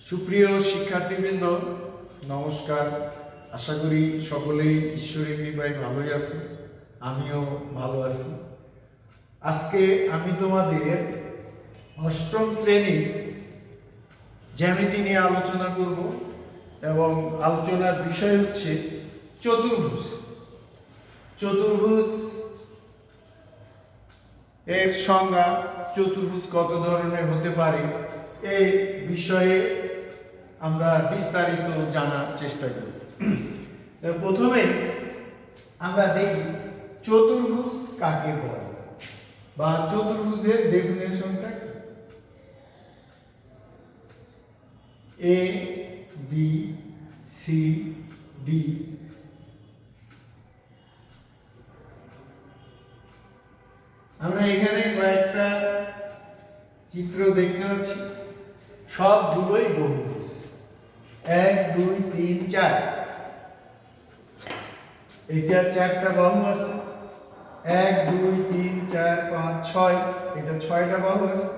সুপ্রিয় শিক্ষার্থীবৃন্দ, নমস্কার। আশা করি সকলেই ঈশ্বরের কৃপায় ভালোই আছো, আমিও ভালো আছি। আজকে আমি তোমাদের অষ্টম শ্রেণীর জ্যামিতি নিয়ে আলোচনা করব এবং আলোচনার বিষয় হচ্ছে চতুর্ভুজ। চতুর্ভুজ এর সংজ্ঞা, চতুর্ভুজ কত ধরনের হতে পারে, এই বিষয়ে আমরা বিস্তারিত জানার চেষ্টা করি। প্রথমে আমরা দেখি চতুর্ভুজ কাকে বলে বা চতুর্ভুজের ডেফিনেশনটা কি। এ বি সি ডি আমরা এখানে কয়েকটা চিত্র দেখতে পাচ্ছি, সবগুলোই বহুভুজ। 1 2 3 4, এটা 4টা বাহু আছে। 1 2 3 4 5 6, এটা 6টা বাহু আছে।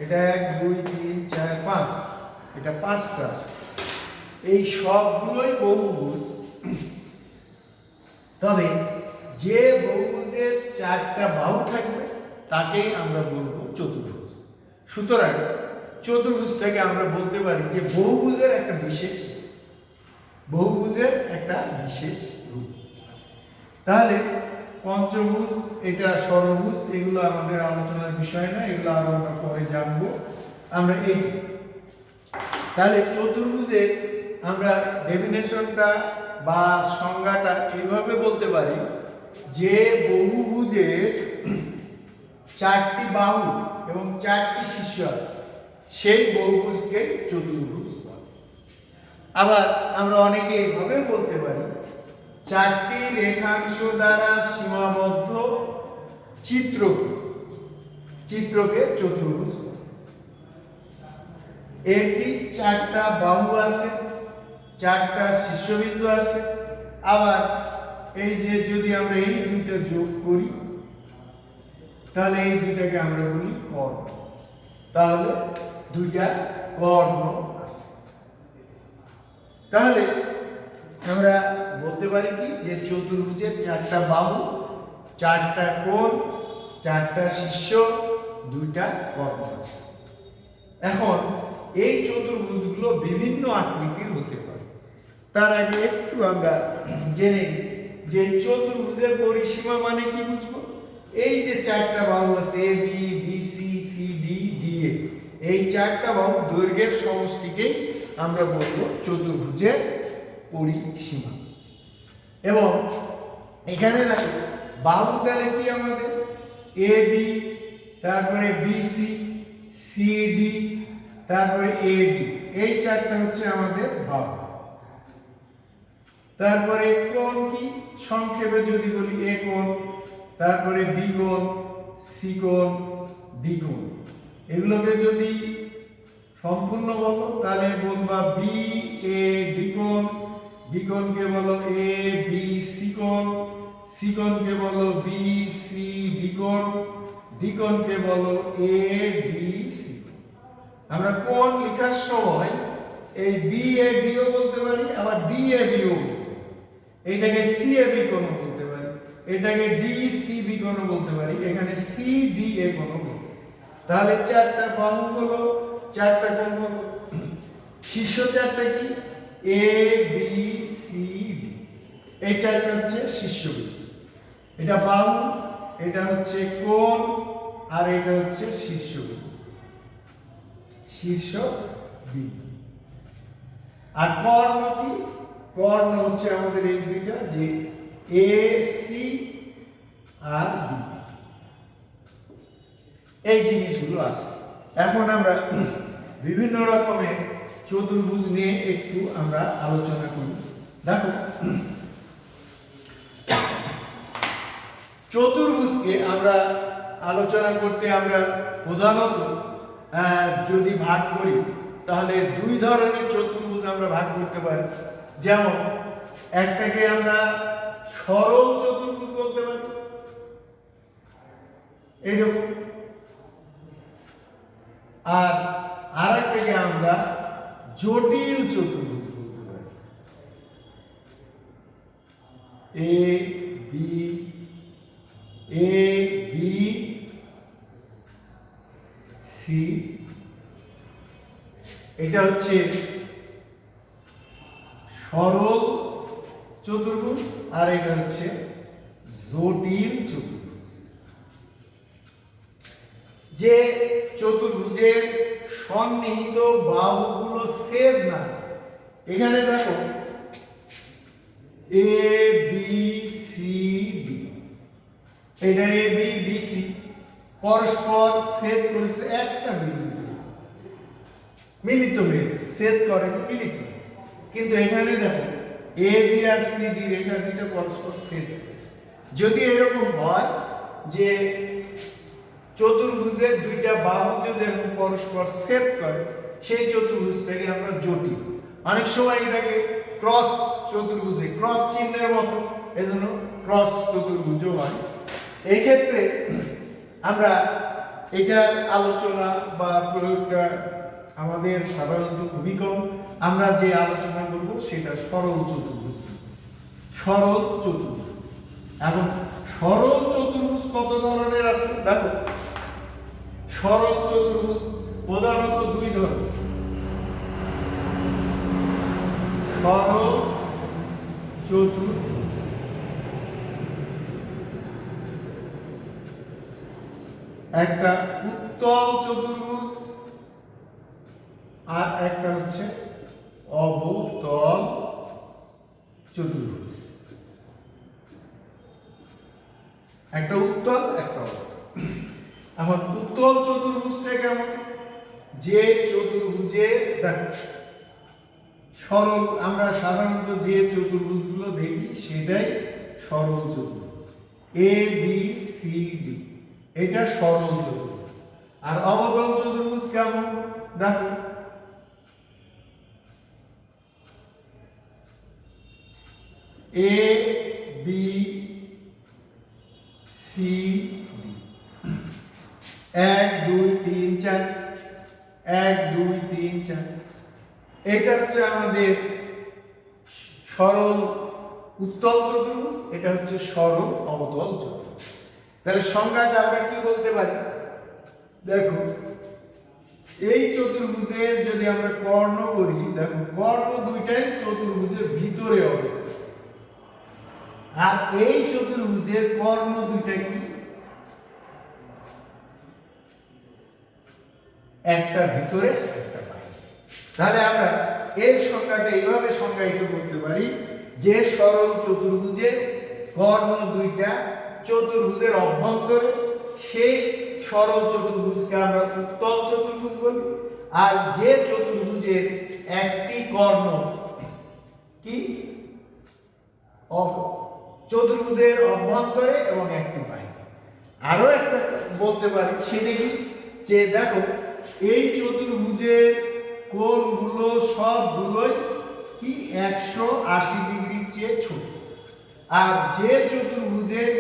এটা 1 2 3 4 5, এটা 5টা আছে। এই সবগুলোই বহুভুজ। তবে যে বহুভুজের 4টা বাহু থাকবে তাকেই আমরা বলবো চতুর্ভুজ। সুতরাং চতুর্ভুজটাকে আমরা বলতে পারি যে বহুভুজের একটা বিশেষ রূপ। তাহলে পঞ্চভুজ, এটা ষড়ভুজ, এগুলো আমাদের আলোচনার বিষয় না, এগুলো আরো আমরা পরে জানবো। আমরা এই তাহলে চতুর্ভুজের আমরা ডেফিনেশনটা বা সংজ্ঞাটা এইভাবে বলতে পারি যে বহুভুজের 4টি বাহু এবং 4টি শীর্ষ আছে, সেই বহুভুজকে চতুর্ভুজ বলে। আবার আমরা অনেকে এইভাবে বলতে পারি 4টি রেখাংশ দ্বারা সীমাবদ্ধ চিত্রকে চতুর্ভুজ বলে। এটি 4টা বাহু আছে, 4টা শীর্ষবিন্দু আছে। আবার এই যে যদি আমরা এই দুইটা যোগ করি তাহলে এই দুইটাকে আমরা বলি কর্ণ। তাহলে দুইটা কর্ণ আছে। তাহলে আমরা বলতে পারি কি যে চতুর্ভুজের 4টা বাহু, 4টা কোণ, 4টা শীর্ষ, 2টা কর্ণ আছে। এখন এই চতুর্ভুজগুলো বিভিন্ন আকৃতির হতে পারে। তার আগে একটু আমরা জেনে নিই যে চতুর্ভুজের পরিসীমা মানে কি বুঝবো। এই যে 4টা বাহু আছে, A B B C C D D A, এই 4টা বাহু দৈর্ঘ্যের সমষ্টিকেই আমরা বলবো চতুর্ভুজের পরিসীমা। এবং এখানে দেখো বাহু তাহলে কি আমাদের এ বি, তারপরে বি সি, সি ডি, তারপরে এ ডি, এই 4টা হচ্ছে আমাদের বাহু। তারপরে কোণ কি, সংক্ষেপে যদি বলি এ কোণ, তারপরে বি কোণ, সি কোণ, ডি কোণ। এগুলোকে যদি সম্পূর্ণ বলো তাহলে বলবা বি এ ডি কোণ, বি কোণকে বলো এ বি সি কোণ, সি কোণকে বলো বি সি ডি কোণ, ডি কোণকে বলো এ ডি সি কোণ। আমরা কোণ লেখার সময় এই বি এ ডি ও বলতে পারি, আবার ডি এ বি ও বলতে পারি। এইটাকে সি এ বি কোণ বলতে পারি, এটাকে ডি সি বি কোণ বলতে পারি, এখানে সি ডি এ কোণ বলতে পারি। তাহলে 4টা বাহু হলো, 4টা কোণ হলো। শীর্ষ 4টা কি, এ বি সি ডি, এই 4টা হচ্ছে শীর্ষবিন্দু। এটা বাহু, এটা হচ্ছে কোণ, আর এটা হচ্ছে শীর্ষবিন্দু। আর কর্ণ কি, কর্ণ হচ্ছে আমাদের এই দুইটা, যে এ সি আর বি, এই জিনিসগুলো আছে। এখন আমরা বিভিন্ন রকমের চতুর্ভুজ নিয়ে একটু আমরা আলোচনা করি। দেখো চতুর্ভুজকে আমরা আলোচনা করতে আমরা প্রধানত যদি ভাগ করি তাহলে 2 ধরনের চতুর্ভুজ আমরা ভাগ করতে পারি। যেমন একটাকে আমরা সরল চতুর্ভুজ বলতে পারি, এইরকম। আর আরেকটাকে আমরা জটিল চতুর্ভুজ বলতে পারি। এ বি সি, এটা হচ্ছে সরল চতুর্ভুজ আর এটা হচ্ছে জটিল চতুর্ভুজ। যে চতুর্ভুজের সন্নিহিত বাহুগুলো সেম না, এখানে দেখো এ বি সি ডি, এটা এ বি বি সি পরস্পর ছেদ করেছে একটা বিন্দুতে, মিলিত হয়েছে, ছেদ করেনি, মিলিত হয়েছে। কিন্তু এখানে দেখো A B R C D রেখা দুটো পরস্পর ছেদ করেছে। যদি এরকম হয় যে চতুর্ভুজের দুইটা বাহু যদি এরকম পরস্পর ছেদ করে, সেই চতুর্ভুজটাকে আমরা জটিল। অনেক সময় এটাকে ক্রস চতুর্ভুজে, ক্রস চিহ্নের মতো, এজন্য ক্রস চতুর্ভুজও হয়। এই ক্ষেত্রে আমরা এটার আলোচনা বা প্রয়োগটা আমাদের সাধারণত খুবই কম। আমরা যে আলোচনা করব সেটা সরল চতুর্ভুজ। সরল চতুর্ভুজ। এখন সরল চতুর্ভুজ কত ধরনের আছে দেখো। সরল চতুর্ভুজ প্রধানত দুই ধরনের। সরল চতুর্ভুজ, একটা উত্তল চতুর্ভুজ আর একটা হচ্ছে অবতল চতুর্ভুজ। একটা উত্তল, একটা অবতল। এখন উত্তল চতুর্ভুজটা কেমন? যে চতুর্ভুজে দেখো সরল, আমরা সাধারণত যে চতুর্ভুজগুলো দেখি সেটাই সরল চতুর্ভুজ। এ বি সি ডি, এটা সরল চতুর্ভুজ। আর অবতল চতুর্ভুজ কেমন দেখো, এ বি সি ডি, 1 2 3 4, 1 2 3 4, এটা হচ্ছে আমাদের সরল উত্তল চতুর্ভুজ, এটা হচ্ছে সরল অবতল চতুর্ভুজ। তাহলে সংজ্ঞাটা আমরা কি বলতে পারি দেখো, এই চতুর্ভুজের যদি আমরা কর্ণ করি, দেখো কর্ণ দুইটাই চতুর্ভুজের ভিতরে অবস্থিত। আর এই চতুর্ভুজের কর্ণ দুইটা কি, একটা ভিতরে একটা বাইরে। তাহলে আমরা এর সংজ্ঞাটা এইভাবে সংজ্ঞায়িত করতে পারি যে সরল চতুর্ভুজের কর্ণ দুইটা চতুর্ভুজের অভ্যন্তরে, সেই সরল চতুর্ভুজকে আমরা উত্তল চতুর্ভুজ বলি। আর যে চতুর্ভুজের একটি কর্ণ কি চতুর্ভুজের অভ্যন্তরে এবং একটি বাইরে। আরো একটা বলতে পারি, সেটা কি, যে দেখো এই চতুর্ভুজের কোণগুলো সবগুলোই কি 180 ডিগ্রির চেয়ে ছোট। আর যে চতুর্ভুজের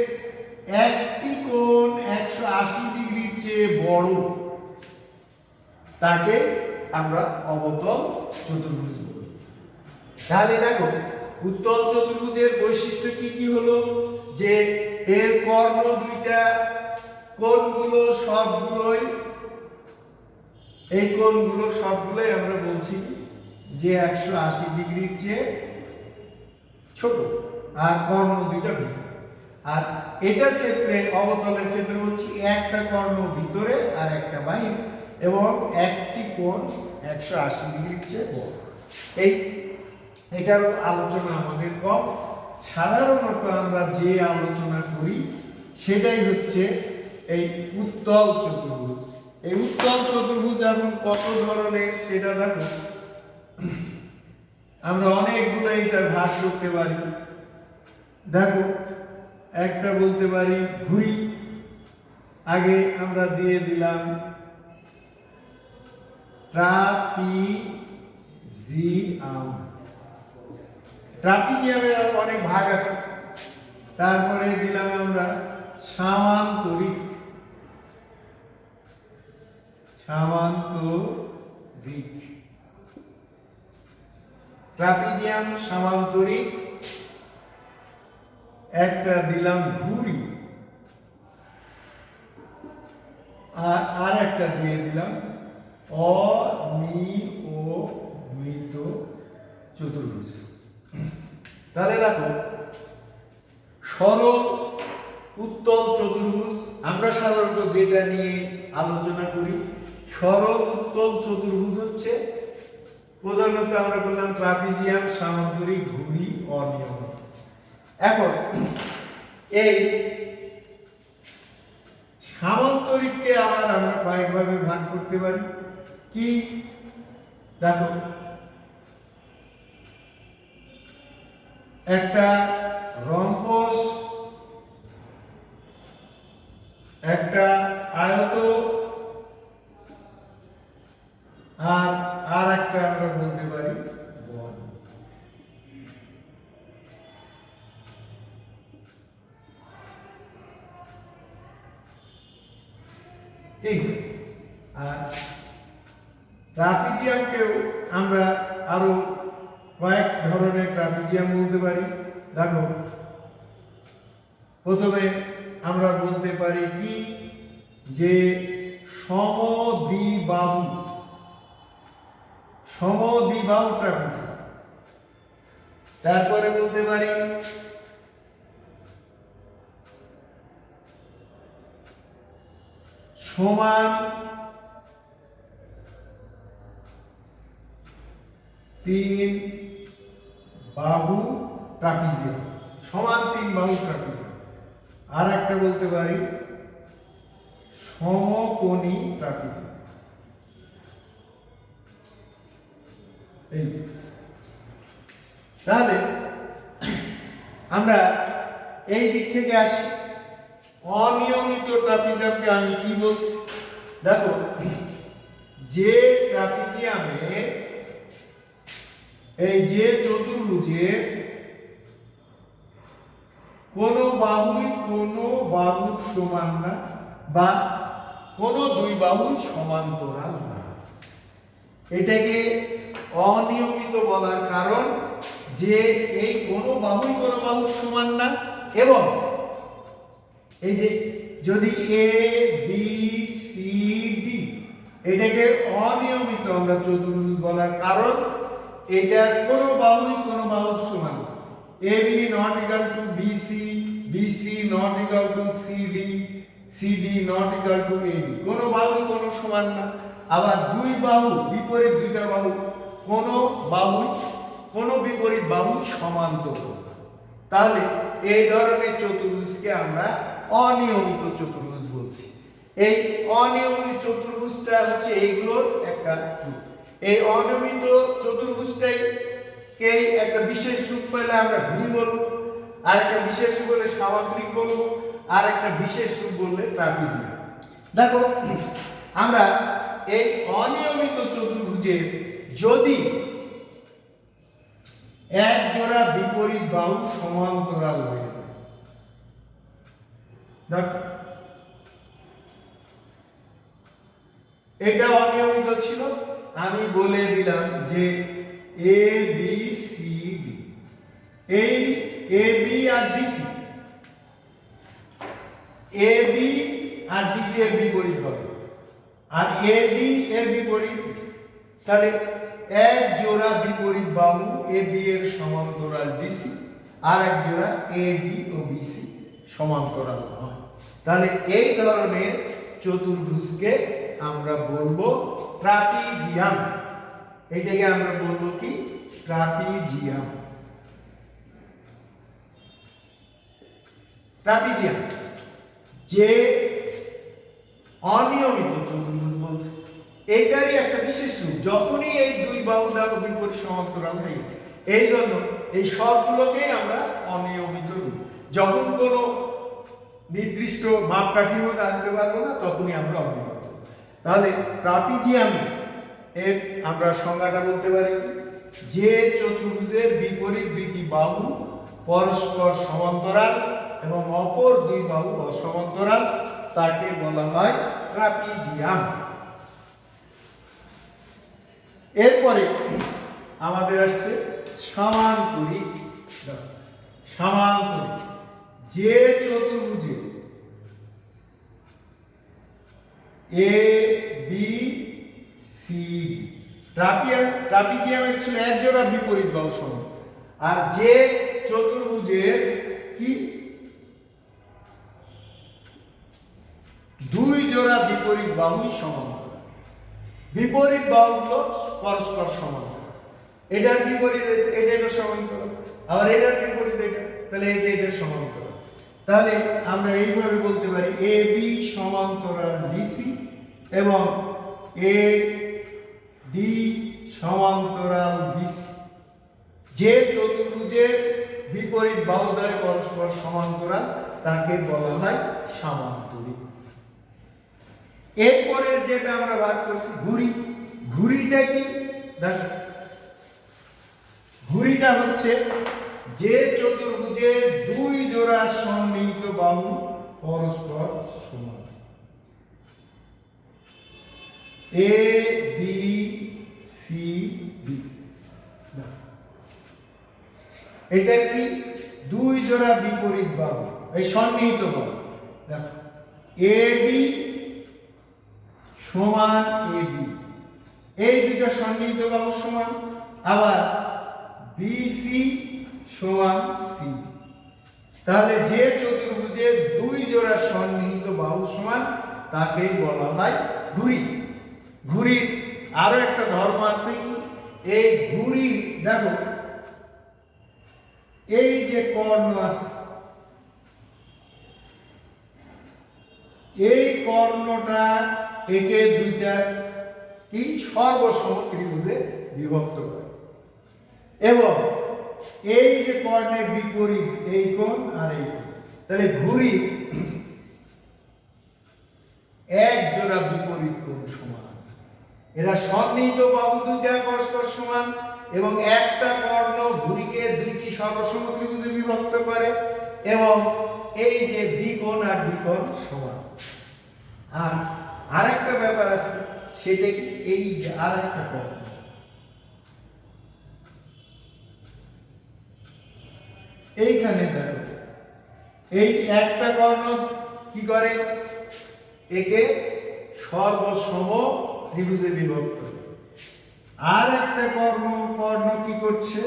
একটি কোণ 180 ডিগ্রির চেয়ে বড় তাকে আমরা অবতল চতুর্ভুজ বলি। তাহলে দেখো উত্তল চতুর্ভুজের বৈশিষ্ট্য কি কি হলো, যে এর কর্ণ দুইটা, কোণগুলো সবগুলোই, এই কোণগুলো সবগুলোই আমরা বলছি যে 180 ডিগ্রির চেয়ে ছোট, আর কর্ণ দুইটা ভিতরে। আর এটার ক্ষেত্রে অবতলের ক্ষেত্রে বলছি একটা কর্ণ ভিতরে আর একটা বাইরে, এবং একটি কোণ 180 ডিগ্রির চেয়ে বড়। এটার আলোচনা আমাদের কম। সাধারণত আমরা যে আলোচনা করি সেটাই হচ্ছে এই উত্তল চতুর্ভুজ। এই উত্তল চতুর্ভুজ এখন কত ধরনের সেটা দেখো, আমরা অনেকগুলো এটার ভাগ করতে পারি। দেখো একটা বলতে পারি ঘুড়ি, আগে আমরা দিয়ে দিলাম ট্রাপিজিয়াম। ট্রাপিজিয়ামের অনেক ভাগ আছে। তারপরে দিলাম আমরা সামান্তরিক। ট্রাপিজিয়াম সামান্তরিক, একটা দিলাম ঘুড়ি, আর একটা দিয়ে দিলাম অনিয়মিত চতুর্ভুজ। তাহলে দেখো, সরল উত্তল চতুর্ভুজ আমরা সাধারণত যেটা নিয়ে আলোচনা করি, সরল উত্তল চতুর্ভুজ হচ্ছে প্রধানত আমরা বললাম ট্রাপিজিয়াম সামান্তরিক ঘুড়ি অনিয়মিত। এখন এই সামান্তরিককে আবার আমরা কয়েকভাবে ভাগ করতে পারি। কি দেখো, একটা রম্বস, একটা আয়ত, আর একটা আমরা বলতে পারি বল। ঠিক, আর ট্রাপিজিয়ামকেও আমরা আরো কয়েক ধরনের ট্রাপিজিয়াম বলতে পারি। দেখো, প্রথমে আমরা বলতে পারি কি, যে সমদ্বিবাহু ট্রাপিজিয়াম। তারপরে বলতে পারি সমান তিন বাহু ট্রাপিজিয়াম, সমান তিন বাহু ট্রাপিজিয়াম। আর একটা বলতে পারি সমকোণী ট্রাপিজিয়াম। এই তাহলে আমরা এই দিক থেকে আসি, অনিয়মিত ট্রাপিজিয়ামকে আমি কি বলছি? দেখো, যে ট্রাপিজিয়ামে এই যে চতুর্ভুজে কোনো বাহুর সমান না, বা কোনো দুই বাহুর সমান্তরাল না, এটাকে অনিয়মিত বলার কারণ যে এই কোনো বাহুর সমান না, এবং এই যে যদি এ বি সি ডি, এটাকে অনিয়মিত আমরা চতুর্ভুজ বলার কারণ এটা কোনো বাহুর সমান না। A B not equal to BC, BC not equal to CD, CD not equal to AB, কোনো কোনো সমান না। আবার দুই বাহু, বিপরীত দুইটা বাহু, কোনো বিপরীত বাহু সমান্তরাল। তাহলে এই ধরনের চতুর্ভুজকে আমরা অনিয়মিত চতুর্ভুজ বলছি। এই অনিয়মিত চতুর্ভুজটা হচ্ছে এইগুলোর একটা রূপ। এই অনিয়মিত চতুর্ভুজটাই একটা বিশেষ রূপ পেলে আমরা ঘুড়ি বলবো, আর একটা বিশেষ রূপ বললে সামান্তরিক বলবো, আর একটা বিশেষ রূপ বললে ট্রাপিজিয়াম। দেখো, আমরা এই অনিয়মিত চতুর্ভুজের যদি এক জোড়া বিপরীত বাহু সমান্তরাল হয়ে যায়, দেখো এটা অনিয়মিত ছিল, আমি বলে দিলাম যে এ বি সি ডি, এই A B R BC, A B R BC এর বিপরীত হবে, আর এ ডি এর বিপরীত। তাহলে এক জোড়া বিপরীত বাহু এ বি এর সমান্তরাল বিসি, আর এক জোড়া এ ডি ও বিসি সমান্তরাল হয়। তাহলে এই ধরনের চতুর্ভুজকে আমরা বলবো ট্রাপিজিয়াম। এটাকে আমরা বলবো কি? ট্রাপিজিয়াম। ট্রাপিজিয়াম যে অনিয়মিত চতুর্ভুজ বলছে, এইটারই একটা বিশেষ রূপ। যখনই এই দুই বাহু দ্বারা বিপরীত সমান্তরাল হয়ে গেছে, এই জন্য এই সবগুলোকেই আমরা অনিয়মিত রূপ। যখন কোনো নির্দিষ্ট মাপকাঠির মধ্যে আনতে পারবো না, তখনই আমরা অনিয়মিত। তাহলে ট্রাপিজিয়াম এর আমরা সংজ্ঞাটা বলতে পারি যে চতুর্ভুজের বিপরীত দুইটি বাহু পরস্পর সমান্তরাল এবং অপর দুই বাহু অসমান্তরাল, তাকে বলা হয় ট্রাপিজিয়াম। এরপরে আমাদের আসছে সমান্তরিক। সমান্তরিক যে চতুর্ভুজে এ বি সি ট্রাপিজিয়ামের ছিল এক জোড়া বিপরীত বাহু সমান, আর যে চতুর্ভুজের কি দুই জোড়া বিপরীত বাহু সমান্তরাল। বিপরীত বাহুগুলো পরস্পর সমান্তরাল। এটার বিপরীত এটা সমান্তরাল, আবার এটার বিপরীত এটা, তাহলে এটা সমান্তরাল। তাহলে আমরা এইভাবে বলতে পারি এ বি সমান্তরাল ডিসি এবং এ ডি সমান্তরাল বিসি। যে চতুর্ভুজের বিপরীত বাহুদ্বয় পরস্পর সমান্তরাল তাকে বলা হয় সামান্তরিক। এরপরের যেটা আমরা ভাগ করছি ঘুড়ি। ঘুড়িটা কি? দেখো, ঘুড়িটা হচ্ছে যে চতুর্ভুজের দুই জোড়া সন্নিহিত বাহু পরস্পর সমান। এ বি সি ডি, এটা কি? দুই জোড়া বিপরীত বাহু, এই সন্নিহিত বাহু। দেখো, এ বি সমান এ বি, এই দুটো সন্নিহিত বাহু সমান। আবার বিসি সমান সি। তাহলে যে চতুর্ভুজের দুই জোড়া সন্নিহিত বাহু সমান তাকে বলা হয় ঘুড়ি। ঘুড়ির আরো একটা ধর্ম আছে কি? এই ঘুড়ি দেখো, এই যে কর্ণ আছে, এই কর্ণটা একে দুইটা কি সর্বসম ত্রিভুজে বিভক্ত করে, এবং এই যে কর্ণের বিপরীত এই কোণ আর এই কোণ। তাহলে ঘুড়ি এক জোড়া বিপরীত কোণ সমান। এরা সন্নিহিত বাহু দুইটা পরস্পর সমান, এবং একটা কর্ণ ঘুড়িকে দুইটি সর্বসম ত্রিভুজে বিভক্ত করে, এবং এই যে বিকোণ আর বিকোণ সমান। আর আরেকটা ব্যাপার আছে, সেটা কি? এই যে আরেকটা কর্ণ, এইখানে দেখো, এই একটা কর্ণ কি করে? একে সর্বসম ত্রিভুজে বিভক্ত। আর একটা কর্ণ কি করছে?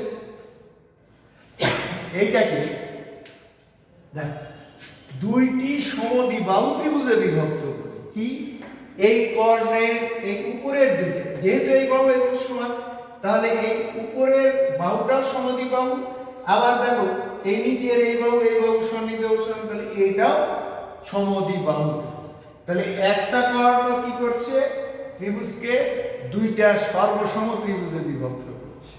এইটাকে দেখ, দুইটি সমদ্বিবাহু ত্রিভুজে বিভক্ত করে। কি? এই কর্ণের এই উপরের দুটো, যেহেতু এই বাহু এবং সমান, তাহলে এই উপরের বাহুটাও সমদ্বিবাহু। আবার দেখো, এই নিচের এই বাহু সন্নিহিত বাহু সমান, তাহলে এইটাও সমদ্বিবাহু। তাহলে একটা কর্ণ কি করছে? ত্রিভুজকে দুইটা সর্বসম ত্রিভুজে বিভক্ত করছে,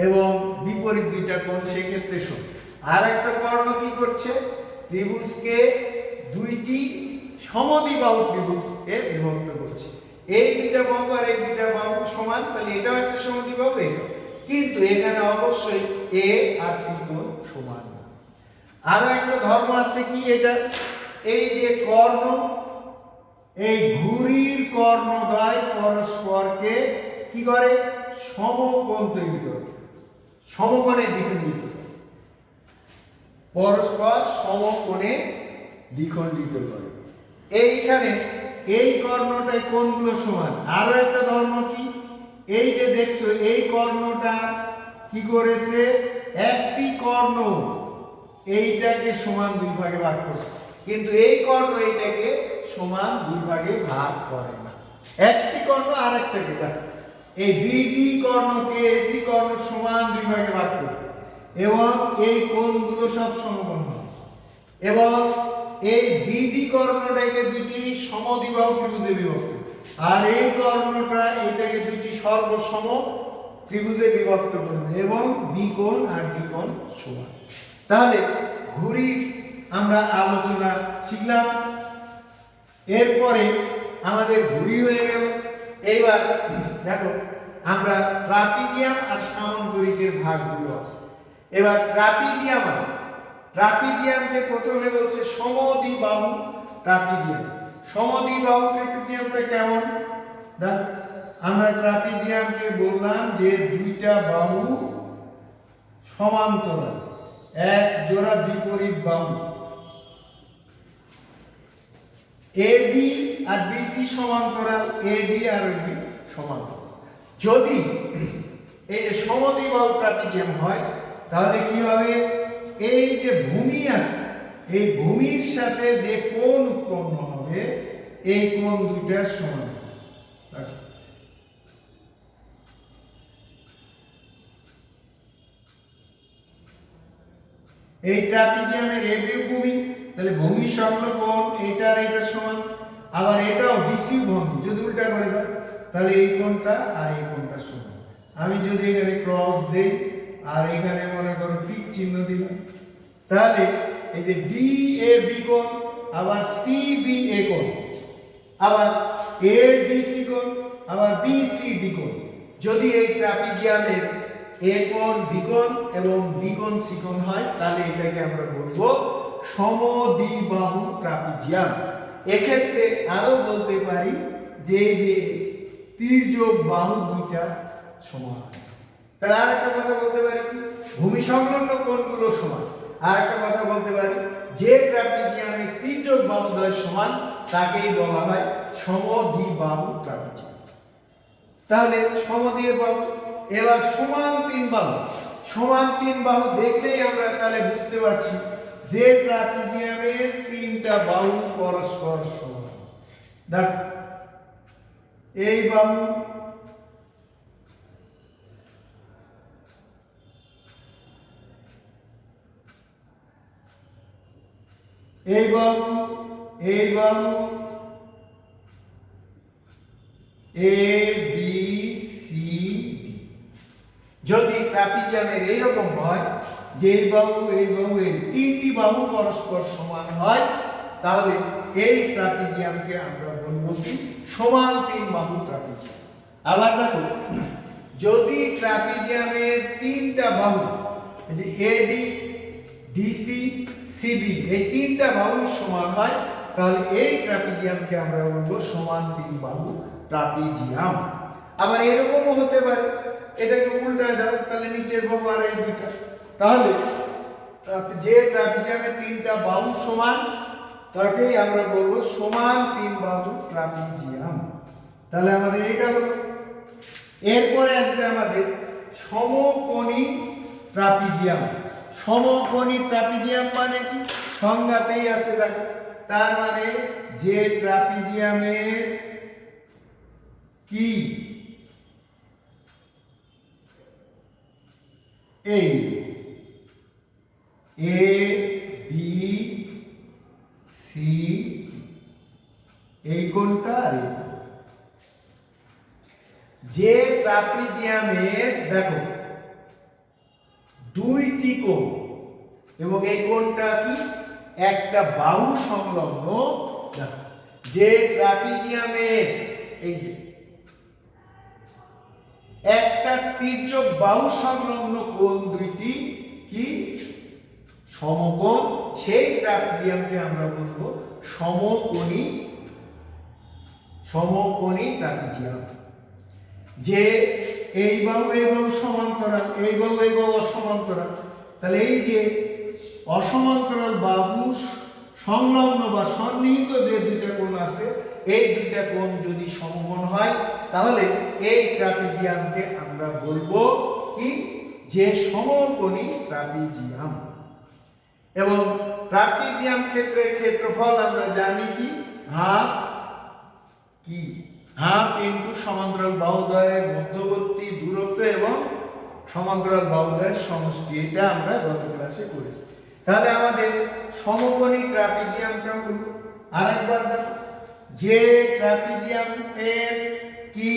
এবং বিপরীত দুইটা কোণ সেক্ষেত্রে সমান। আর একটা কর্ণ কি করছে? ত্রিভুজকে দুইটি সমদ্বিবাহু ত্রিভুজে বিভক্ত করছে। এই দুইটা বাহু আর এই দুইটা বাহু সমান, তাহলে এটাও একটা সমদ্বিবাহু, এটা। কিন্তু এখানে অবশ্যই এ আর সি কোণ সমান না। আরো একটা ধর্ম আছে কি? এটা এই যে কর্ণ, এই ঘুড়ির কর্ণদ্বয় পরস্পরকে কি করে? সমকোণ তৈরি করে, সমকোণে দ্বিখণ্ডিত করে, পরস্পর সমকোণে দ্বিখণ্ডিত করে। এইখানে এই কর্ণটায় কোণগুলো সমান। আরো একটা ধর্ম কি? এই যে দেখছো, এই কর্ণটা কি করেছে? একটি কর্ণ এইটাকে সমান দুই ভাগে ভাগ করছে, কিন্তু এই কর্ণ এইটাকে সমান দুই ভাগে ভাগ করে না। একটি কর্ণ আর একটাকে, দেখ, এই বিডি কর্ণকে এসি কর্ণ সমান দুই ভাগে ভাগ করে, এবং এই কোণগুলো সব সমকোণ হয়, এবং এই বিডি কর্ণটাকে দুটি সমদ্বিবাহু ত্রিভুজে বিভক্ত, আর এই কর্ণটা এটাকে দুটি সর্বসম ত্রিভুজে বিভক্ত করবে, এবং বি কোণ আর ডি কোণ সমান। তাহলে ঘুড়ির আমরা আলোচনা শিখলাম। এরপরে আমাদের ঘুড়ি হয়ে গেল। এইবার দেখো, আমরা ট্রাপিজিয়াম আর সামান্তরিকের ভাগগুলো আছে। এবার ট্রাপিজিয়াম আছে। ট্রাপিজিয়ামকে প্রথমে বলছে সমদ্বিবাহু ট্রাপিজিয়াম। সমদ্বিবাহু ট্রাপিজিয়ামটা কেমন? দেখ, আমরা ট্রাপিজিয়ামকে বললাম যে দুইটা বাহু সমান্তরাল, এক জোড়া বিপরীত বাহু এবি আর বিসি সমান্তরাল, এবি আর এবি সমান্তরাল। যদি এই যে সমদ্বিবাহু ট্রাপিজিয়াম হয় তাহলে কি হবে, এই যে ভূমি আছে এই ভূমির সাথে যে কোণ উৎপন্ন হবে এই কোণ দুইটা সমান। এই ট্রাপিজিয়ামের এবি ভূমি, তাহলে ভূমি সংলগ্ন কোণ এইটা আর এইটার সমান, আবার এটাও বিসি ভূমি যদি উল্টা করে দাও তাহলে এই কোণটা আর এই কোণটা সমান। আমি যদি এখানে ক্রস দেই আর এখানে মনে করো টিক চিহ্ন দিলাম, তাহলে এই যে বি এ বি কোণ, আবার সি বি এ কোণ, আবার এ বি সি কোণ, আবার বি সি ডি কোণ। যদি এই ট্রাপিজিয়ামের এ কোণ বি কোণ এবং বি কোণ সি কোণ হয় তাহলে এটাকে আমরা বলবো সমদ্বিবাহু ট্রাপিজিয়াম। এক্ষেত্রে আরো বলতে পারি যে তির্যক বাহু দুইটা সমান। তাহলে আর একটা কথা বলতে পারি কি, ভূমি সংলগ্ন কোণগুলো সমান। আর একটা কথা বলতে পারি, যে ট্রাপিজিয়ামের তির্যক বাহু দ্বয় সমান তাকেই বলা হয় সমদ্বিবাহু ট্রাপিজিয়াম। তাহলে সমদ্বিবাহু, এবার সমান তিন বাহু। সমান তিন বাহু দেখলেই আমরা তাহলে বুঝতে পারছি যে ট্রাপিজিয়ামের তিনটা বাহু পরস্পর সমান। দেখো এই বাহু, এই বাহু, এই বাহু, এ বি সি ডি। যদি ট্রাপিজিয়ামের এইরকম হয় যে এই বাহু এই বাহু এই তিনটি বাহু পরস্পর সমান হয় তাহলে এই ট্রাপিজিয়ামকে আমরা বলবো কি সমান তিন বাহু ট্রাপিজিয়াম। আবার দেখো যদি ট্রাপিজিয়ামের তিনটা বাহু এই যে এডি ডিসি সিবি এই তিনটা বাহু সমান হয় তাহলে এই ট্রাপিজিয়ামকে আমরা বলবো সমান তিন বাহু ট্রাপিজিয়াম। আবার এরকমও হতে পারে, এটাকে উল্টায় দাও তাহলে নিচের বাহু আর এই দুইটা, তাহলে যে ট্রাপিজিয়ামের তিনটা বাহু সমান তাকেই আমরা বলবো সমান তিন বাহু ট্রাপিজিয়াম। তাহলে আমাদের এটা হলো। এরপরে আসবে আমাদের সমকোণী ট্রাপিজিয়াম। সমকোণী ট্রাপিজিয়াম মানে কি, সংজ্ঞাতেই আছে দেখো, তার মানে যে ট্রাপিজিয়ামের কি এই এ বি সি এই কোণটা আর এই, যে ট্রাপিজিয়ামের দেখো দুইটি কোণ এবং এই কোণটা কি একটা বাহু সংলগ্ন, দেখো যে ট্রাপিজিয়ামের এই যে একটা তির্যক বাহু সংলগ্ন কোণ দুইটি কি সমকোণ, সেই ট্রাপিজিয়ামকে আমরা বলবো সমকোণী ট্রাপিজিয়াম। যে এই বাহু সমান্তরাল, এই বাহু অসমান্তরাল, তাহলে এই যে অসমান্তরাল বাহু সংলগ্ন বা সন্নিহিত যে দুইটা কোণ আছে এই দুইটা কোণ যদি সমকোণ হয় তাহলে এই ট্রাপিজিয়ামকে আমরা বলবো কি যে সমকোণী ট্রাপিজিয়াম। এবং ট্রাপিজিয়াম ক্ষেত্রের ক্ষেত্রফল আমরা জানি কি হাফ ইনটু সমান্তরাল বাহুদ্বয়ের মধ্যবর্তী দূরত্ব এবং সমান্তরাল বাহুদ্বয়ের সমষ্টি, এটা আমরা গত ক্লাসে করেছি। তাহলে আমাদের সমকোণী ট্রাপিজিয়ামটা হলো, আরেকবার দেখো, যে ট্রাপিজিয়ামের কি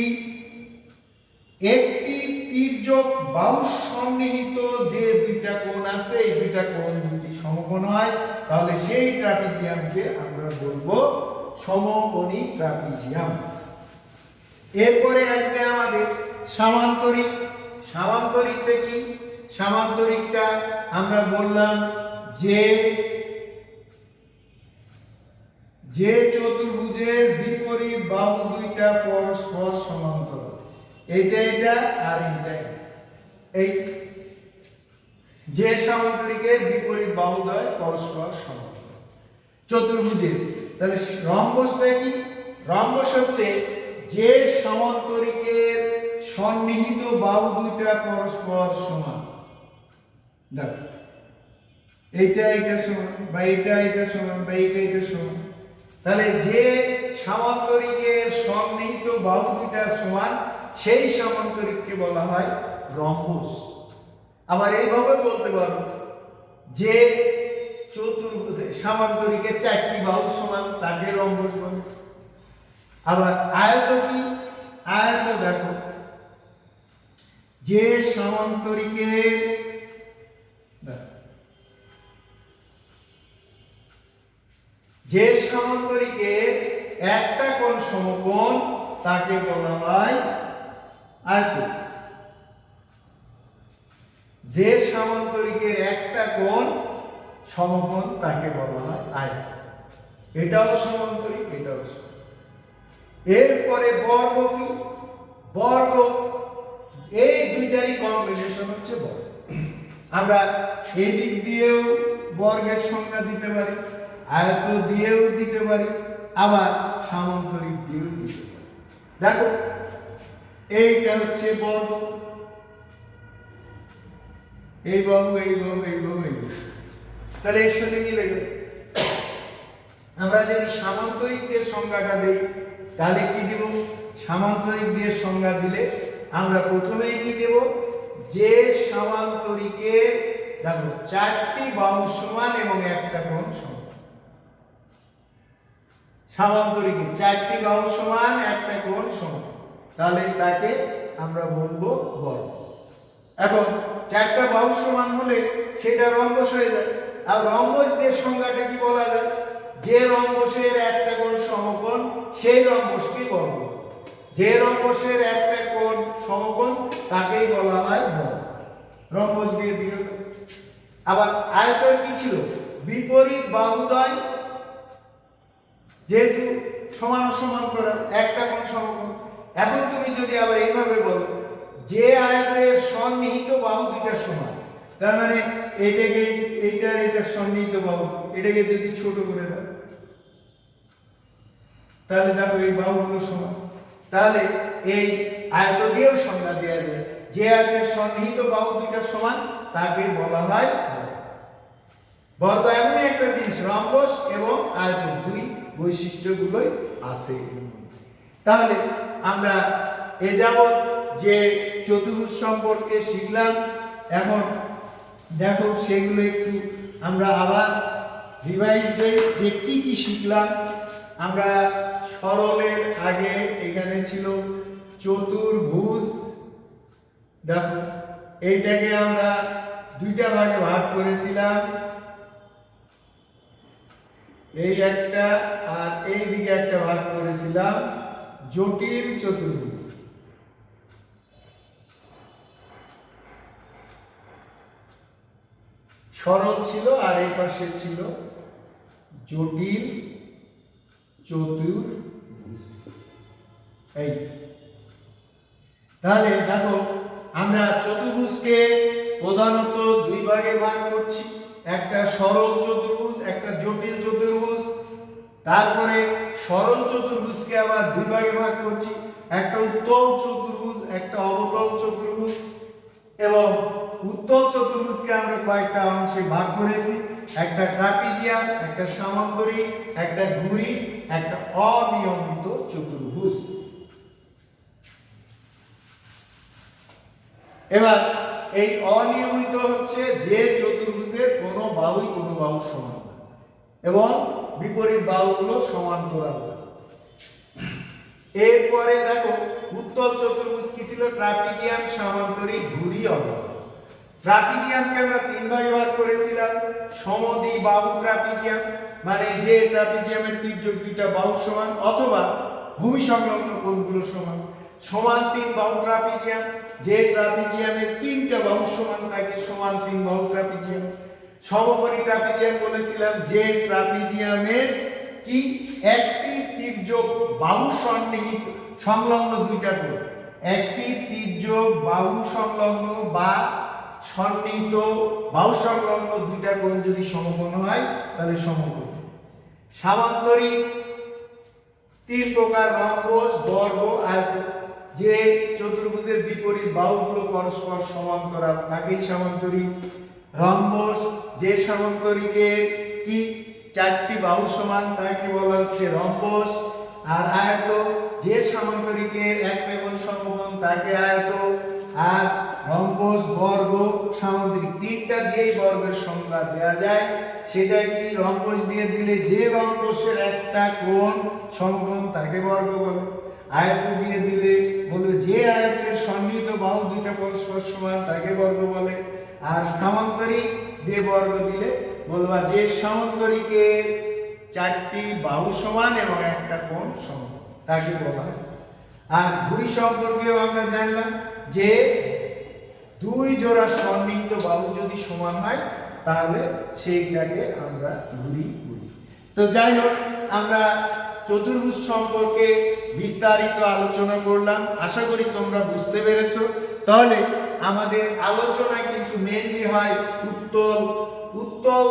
একটি তির্যক বাহু সন্নিহিত যে দুইটা কোণ আছে এই দুইটা কোণ দুটি সমকোণ হয় তাহলে সেই ট্রাপিজিয়ামকে আমরা বলবো সমকোণী ট্রাপিজিয়াম। এরপরে আসবে আমাদের সামান্তরিক। সামান্তরিকটা কি, সামান্তরিকটা আমরা বললাম যে চতুর্ভুজের বিপরীত বাহু দুইটা পরস্পর সমান্তরাল, এটা আর এটা এই যে সামান্তরিকের বিপরীত বাহুদ্বয় পরস্পর সমান্তরাল। চতুর্ভুজের তাহলে রম্বসটা কি? রম্বস হচ্ছে যে সামান্তরিকের সন্নিহিত বাহু দুইটা পরস্পর সমান। দেখো এইটা এইটা সমান, বা এইটা এইটা সমান, বা এইটা এইটা সমান। তাহলে যে সামান্তরিকের সন্নিহিত বাহু দুইটা সমান সেই সামান্তরিককে বলা হয় রম্বস। আবার এইভাবে বলতে পারো যে চতুর্ভুজে সামান্তরিকের চারটি বাহু সমান তাকে রম্বস বলে। আবার আয়ত কি? আয়ত দেখো যে সামান্তরিকের একটা কোণ সমকোণ তাকে বলা হয় আয়ত। যে সামান্তরিকের একটা কোণ সমকোণ তাকে বলা হয় আয়ত। এটাও সামান্তরিক, এটাও সমান। এরপরে বর্গ কি? বর্গ এই দুইটারই কম্বিনেশন হচ্ছে বর্গ। আমরা এই দিক দিয়েও বর্গের সংজ্ঞা দিতে পারি, আয়ত দিয়েও দিতে পারি, আবার সামান্তরিক দিয়েও দিতে পারি। দেখো এইটা হচ্ছে বর্গ, এই বাহু এই বাহু এই বাহু এই বাহু, তাহলে এর সাথে মিলে গেল। আমরা যদি সামান্তরিক দিয়ে সংজ্ঞাটা দেই তাহলে কি দিব? সামান্তরিক দিয়ে সংজ্ঞা দিলে আমরা প্রথমেই কি দেব? যে সামান্তরিকের দেখো চারটি বাহু সমান এবং একটা কোণ সমান। সামান্তরিকের চারটি বাহু সমান, একটা কোণ সমান, তাহলে তাকে আমরা বলবো বর্গ। এখন চারটা বাহু সমান হলে সেটা রম্বস হয়ে যায়। আর রম্বস দিয়ে সংজ্ঞাটা কি বলা যায়? যে রম্বসের একটা কোণ সমকোণ সেই রম্বসকে বর্গ। যে রম্বসের একটা কোণ সমকোণ তাকেই বলা হয় বর্গ। রম্বস দিয়ে দিল। আবার আয়তের কি ছিল? বিপরীত বাহুদ্বয় যেহেতু সমান সমান করা, একটা কোণ সমকোণ। এখন তুমি যদি আবার এইভাবে বলো যে আয়তের সন্নিহিত বাহু দুইটা সমান, তার মানে এটাকে এটা সন্নিহিত বাহু, এটাকে যদি ছোট করে দাও তাহলে দেখো এই বাহুগুলো সমান। তাহলে এই আয়ত দিয়েও সংজ্ঞা দেওয়া যায়, যে আয়তের সন্নিহিত বাহু দুইটা সমান তাকে বলা হয় বর্গ। এমন একটা জিনিস, রম্বস এবং আয়ত দুই বৈশিষ্ট্যগুলোই আছে। তাহলে আমরা এ যাবৎ যে চতুর্ভুজ সম্পর্কে শিখলাম, এখন দেখো সেগুলো একটু আমরা আবার রিভাইজ দেই যে কি কি শিখলাম। আমরা সরলের আগে এখানে ছিল চতুর্ভুজ। দেখো এইটাকে আমরা দুইটা ভাগে ভাগ করেছিলাম, এই একটা আর এই দিকে একটা ভাগ করেছিলাম জটিল চতুর্ভুজ। সরল ছিল আর এই পাশে ছিল জটিল চতুর্ভুজ। এই তাহলে দেখো আমরা চতুর্ভুজকে প্রধানত দুই ভাগে ভাগ করছি, একটা সরল চতুর্ভুজ, একটা জটিল চতুর্ভুজ। তারপরে সরল চতুর্ভুজকে আবার দুই ভাগে ভাগ করছি, একটা উত্তল চতুর্ভুজ, একটা অবতল চতুর্ভুজ। এবং উত্তল চতুর্ভুজকে আমরা কয়েকটা অংশে ভাগ করেছি, একটা ট্রাপিজিয়াম, একটা সামান্তরিক, একটা ঘুড়ি, একটা অনিয়মিত চতুর্ভুজ। এবার এই অনিয়মিত হচ্ছে যে চতুর্ভুজের কোনো বাহুই কোনো বাহু সমান না এবং বিপরীত বাহুগুলো সমান্তরাল। এরপরে দেখো উত্তল চতুর্ভুজ কি ছিল? ট্রাপিজিয়াম, সামান্তরিক, ঘুড়ি, অবতল। ট্রাপিজিয়ামকে আমরা তিন ভাগে ভাগ করেছিলাম, সমদ্বিবাহু ট্রাপিজিয়াম, মানে যে ট্রাপিজিয়ামের তির্যক দুইটা বাহু সমান অথবা ভূমি সংলগ্ন কোণগুলো সমান। সমান তিন বাহু ট্রাপিজিয়াম, যে ট্রাপিজিয়ামের তিনটা বাহু সমান তাকে সমান তিন বাহু ট্রাপিজিয়াম। সমকোণী ট্রাপিজিয়াম বলেছিলাম যে ট্রাপিজিয়ামের কি একটি তির্যক বাহু সন্নিহিত সংলগ্ন দুইটা কোণ, একটি তির্যক বাহু সংলগ্ন বা সন্নিহিত বাহু সংলগ্ন দুইটা কোণ যদি সমকোণ হয় তাহলে সমকোণ। সামান্তরিক তিন প্রকার: রম্বস, বর্গ, আয়তন। যে চতুর্ভুজের বিপরীত বাহুগুলো পরস্পর সমান্তরাল তাকেই সামান্তরিক। রম্বস, যে সামান্তরিকের কি চারটি বাহু সমান তাকে বলা হচ্ছে রম্বস। আর আয়তন, যে সামান্তরিকের একটা কোণ সমকোণ তাকে আয়তন। আর রম্বস, বর্গ, সামান্তরিক তিনটা দিয়েই বর্গের সংজ্ঞা দেয়া যায়। সেটা কি? রম্বস দিয়ে দিলে যে রম্বসের একটা কোণ সমকোণ তাকে বর্গ বলে। আয়ত দিয়ে দিলে বলবে যে আয়তের সন্নিহিত বাহু দুইটা পরস্পর সমান তাকে বর্গ বলে। আর সামান্তরিক দিয়ে বর্গ দিলে বলবা যে সামান্তরিকের চারটি বাহু সমান এবং একটা কোণ সমান তাকে বলা হয়। আর ঘুড়ি সম্পর্কেও আমরা জানলাম যে দুই জোড়া সন্নিহিত বাহু যদি সমান হয় তাহলে সেইটাকে আমরা ঘুড়ি বলি। তো যাই হোক, আমরা চতুর্ভুজ সম্পর্কে বিস্তারিত আলোচনা করলাম। আশা করি তোমরা বুঝতে পেরেছো। তাহলে আমাদের আলোচনা কিন্তু মেইনলি হয় উত্তল উত্তল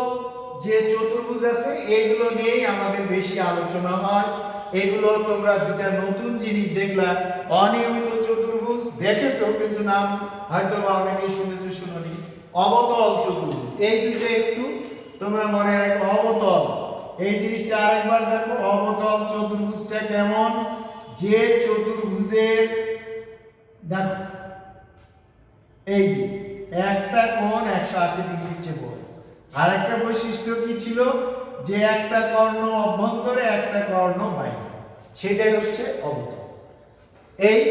যে চতুর্ভুজ আছে এইগুলো নিয়েই আমাদের বেশি আলোচনা হয়। এগুলো তোমরা দুটা নতুন জিনিস দেখলা। অনিয়মিত চতুর্ভুজ দেখেছো কিন্তু নাম হয়তো বা অনেকেই শুনেছো, শুনোনি। অবতল চতুর্ভুজ, এই দুটো একটু তোমরা মনে রাখো। অবতল এই জিনিসটা আরেকবার দেখো। অবতল চতুর্ভুজটা কেমন? যে চতুর্ভুজের দেখো এই যে একটা কোণ 180 ডিগ্রির চেয়ে বড়। আরেকটা বৈশিষ্ট্য কি ছিল? যে একটা কর্ণ অভ্যন্তরে একটা কর্ণ বাইরে, সেটাই হচ্ছে অবতল। এই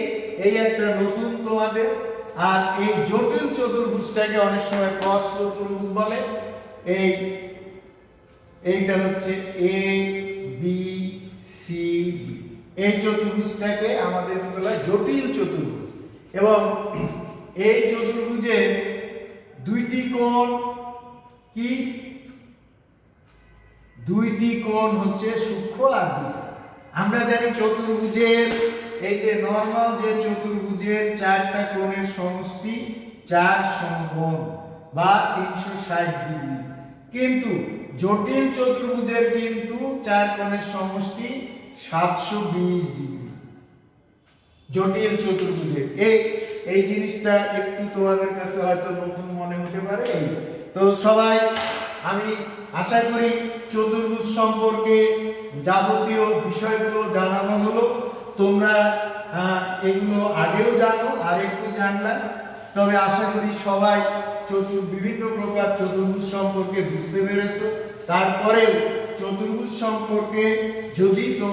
এই একটা নতুন তোমাদের। আর এই জটিল চতুর্ভুজটাকে অনেক সময় ক্রস চতুর্ভুজ বলে। এইটা হচ্ছে এ বি সি ডি, এই চতুর্ভুজটাকে আমাদের বলা হয় জটিল চতুর্ভুজ। এবং এই চতুর্ভুজের দুইটি কোণ কি? দুইটি কোণ হচ্ছে সূক্ষ্ম আর দুইটি। আমরা জানি চতুর্ভুজের এই যে নরমাল যে চতুর্ভুজের চারটা কোণের সমষ্টি 4 সমকোণ বা 360 ডিগ্রি, কিন্তু জটিল চতুর্ভুজের কিন্তু 4 কোণের সমষ্টি 720 ডিগ্রি। জটিল চতুর্ভুজের এই জিনিসটা একটু তোমাদের কাছে হয়তো নতুন মনে হতে পারে। তো সবাই, আমি আশা করি চতুর্ভুজ সম্পর্কে যাবতীয় বিষয়গুলো জানানো হলো। তোমরা এগুলো আগেও জানো আর একটু জানলাম। তবে আশা করি সবাই বিভিন্ন প্রকার চতুর্ভুজ সম্পর্কে বুঝতে পেরেছো। তারপরেও চতুর্ভুজ সম্পর্কে যদি তোমার